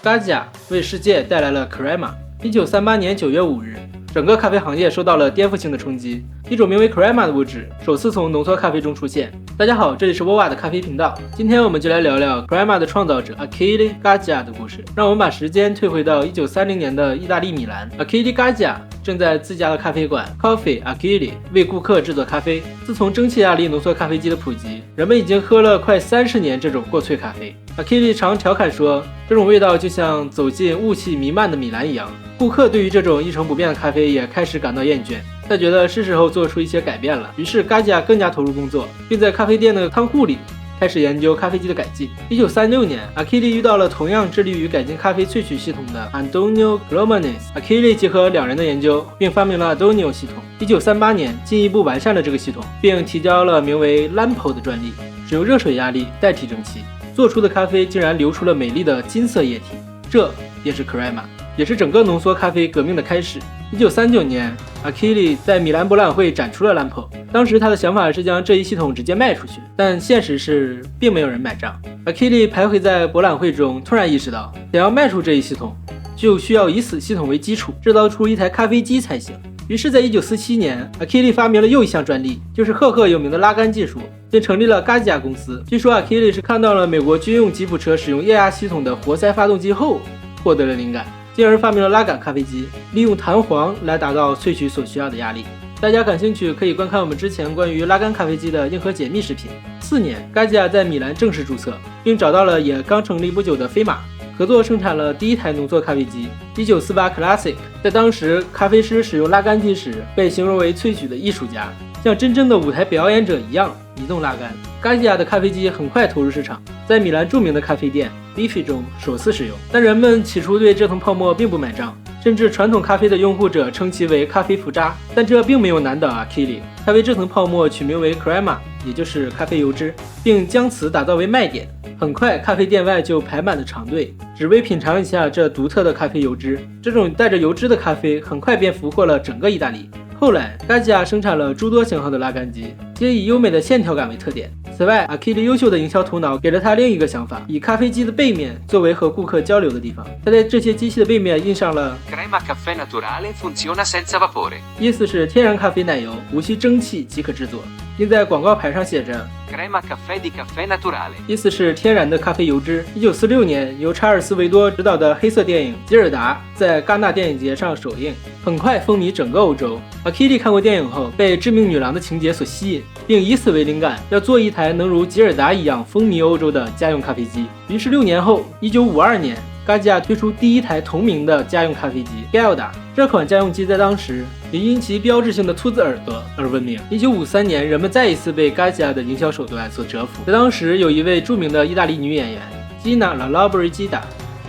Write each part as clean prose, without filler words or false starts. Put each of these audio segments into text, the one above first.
Gaggia 为世界带来了 Crema。1938年9月5日，整个咖啡行业受到了颠覆性的冲击，一种名为 Crema 的物质首次从浓缩咖啡中出现。大家好，这里是 Wowa 的咖啡频道，今天我们就来聊聊 Crema 的创造者 Achille Gaggia 的故事。让我们把时间退回到1930年的意大利米兰 ，Achille Gaggia 正在自家的咖啡馆 Coffee Achille 为顾客制作咖啡。自从蒸汽压力浓缩咖啡机的普及，人们已经喝了快30年这种过萃咖啡。Achille 常调侃说，这种味道就像走进雾气弥漫的米兰一样。顾客对于这种一成不变的咖啡也开始感到厌倦，他觉得是时候做出一些改变了。于是 Gaggia 更加投入工作，并在咖啡店的仓库里开始研究咖啡机的改进。1936年 Achille 遇到了同样致力于改进咖啡萃取系统的 Antonio Romanes。Achille 结合两人的研究，并发明了 Antonio 系统。1938年进一步完善了这个系统，并提交了名为 Lampo 的专利，使用热水压力代替蒸汽，做出的咖啡竟然流出了美丽的金色液体，这便是 Crema， 也是整个浓缩咖啡革命的开始。1939年 Achille 在米兰博览会展出了 Lampo， 当时他的想法是将这一系统直接卖出去，但现实是并没有人买账。Achille 徘徊在博览会中，突然意识到想要卖出这一系统，就需要以此系统为基础制造出一台咖啡机才行。于是在1947年 Achille 发明了又一项专利，就是赫赫有名的拉杆技术，并成立了 Gaggia 公司。据说 Achille 是看到了美国军用吉普车使用液压系统的活塞发动机后获得了灵感，进而发明了拉杆咖啡机，利用弹簧来达到萃取所需要的压力。大家感兴趣可以观看我们之前关于拉杆咖啡机的硬核解密视频。4年 Gaggia 在米兰正式注册，并找到了也刚成立不久的飞马，合作生产了第一台浓缩咖啡机1948 Classic。 在当时，咖啡师使用拉杆机时被形容为萃取的艺术家，像真正的舞台表演者一样移动拉杆。Gaggia 的咖啡机很快投入市场，在米兰著名的咖啡店 Bifi 中首次使用，但人们起初对这层泡沫并不买账，甚至传统咖啡的拥护者称其为咖啡浮渣。但这并没有难倒 Achille， 他为这层泡沫取名为 Crema， 也就是咖啡油脂，并将此打造为卖点。很快咖啡店外就排满了长队，只为品尝一下这独特的咖啡油脂。这种带着油脂的咖啡很快便俘获了整个意大利。后来 Gaggia 生产了诸多型号的拉杆机，皆以优美的线条感为特点。此外 Achille 优秀的营销头脑给了他另一个想法，以咖啡机的背面作为和顾客交流的地方。他在这些机器的背面印上了 Crema caffè naturale funziona senza vapore， 意思是天然咖啡奶油无需蒸汽即可制作，并在广告牌上写着 Crema caffè di caffè naturale， 意思是天然的咖啡油脂。1946年由查尔斯维多执导的黑色电影《吉尔达》在戛纳电影节上首映，很快风靡整个欧洲。Achille 看过电影后被致命女郎的情节所吸引，并以此为灵感要做一台能如吉尔达一样风靡欧洲的家用咖啡机。于是6年后1952年 Gaggia 推出第一台同名的家用咖啡机 Gilda。 这款家用机在当时也因其标志性的兔子耳朵而闻名。1953年人们再一次被 Gaggia 的营销手段所折服。在当时有一位著名的意大利女演员 Gina Lollobrigida，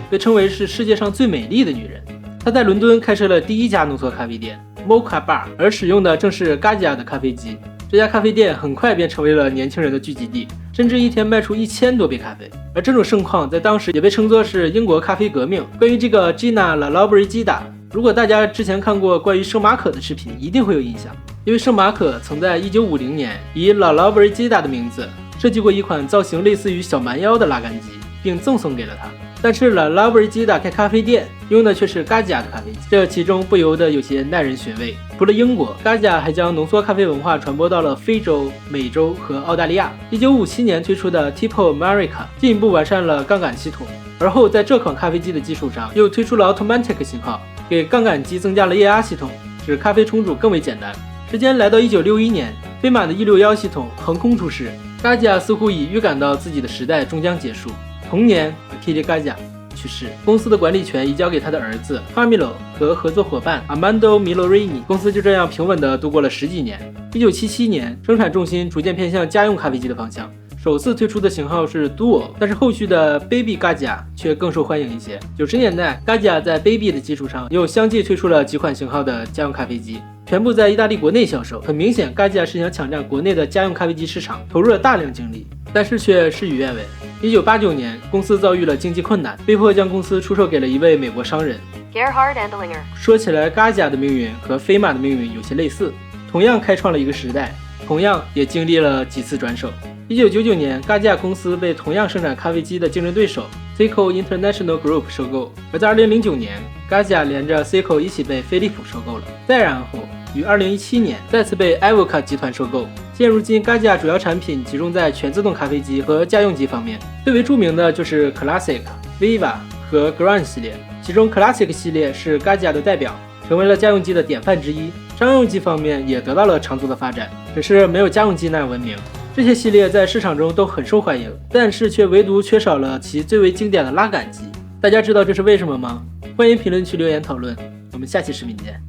被称为是世界上最美丽的女人。她在伦敦开设了第一家浓缩咖啡店 Mocha Bar， 而使用的正是 Gaggia 的咖啡机。这家咖啡店很快便成为了年轻人的聚集地，甚至一天卖出1000多杯咖啡。而这种盛况在当时也被称作是英国咖啡革命。关于这个 Gina Lollobrigida， 如果大家之前看过关于圣马可的视频，一定会有印象，因为圣马可曾在1950年以 Lollobrigida 的名字设计过一款造型类似于小蛮腰的拉杆机，并赠送给了他。但是 Lollobrigida 开咖啡店用的却是 Gaggia 的咖啡机，这其中不由得有些耐人寻味。除了英国， Gaggia 还将浓缩咖啡文化传播到了非洲、美洲和澳大利亚。1957年推出的 Tipo America 进一步完善了杠杆系统，而后在这款咖啡机的基础上又推出了 Automatic 型号，给杠杆机增加了液压系统，使咖啡冲煮更为简单。时间来到1961年，飞马的161系统横空出世， Gaggia 似乎已预感到自己的时代终将结束。同年 Achille Gaggia 去世，公司的管理权移交给他的儿子 Carmelo 和合作伙伴 Armando Milorini， 公司就这样平稳地度过了10几年。1977年，生产重心逐渐偏向家用咖啡机的方向，首次推出的型号是 Duo， 但是后续的 Baby Gaggia 却更受欢迎一些。90年代 Gaggia 在 Baby 的基础上又相继推出了几款型号的家用咖啡机，全部在意大利国内销售。很明显 Gaggia 是想抢占国内的家用咖啡机市场，投入了大量精力，但是却事与愿违。1989年，公司遭遇了经济困难，被迫将公司出售给了一位美国商人 Gerhard Endlinger。 说起来 Gaggia 的命运和飞马的命运有些类似，同样开创了一个时代，同样也经历了几次转手。1999年， Gaggia 公司被同样生产咖啡机的竞争对手 Seiko International Group 收购，而在2009年 Gazia 连着 Seiko 一起被飞利浦收购了，再然后于2017年再次被 Avoca 集团收购。现如今 Gazia 主要产品集中在全自动咖啡机和家用机方面，最为著名的就是 Classic、Viva 和 Grand 系列，其中 Classic 系列是 Gazia 的代表，成为了家用机的典范之一。商用机方面也得到了长足的发展，只是没有家用机那样闻名。这些系列在市场中都很受欢迎，但是却唯独缺少了其最为经典的拉杆机。大家知道这是为什么吗？欢迎评论区留言讨论，我们下期视频见，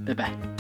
拜拜。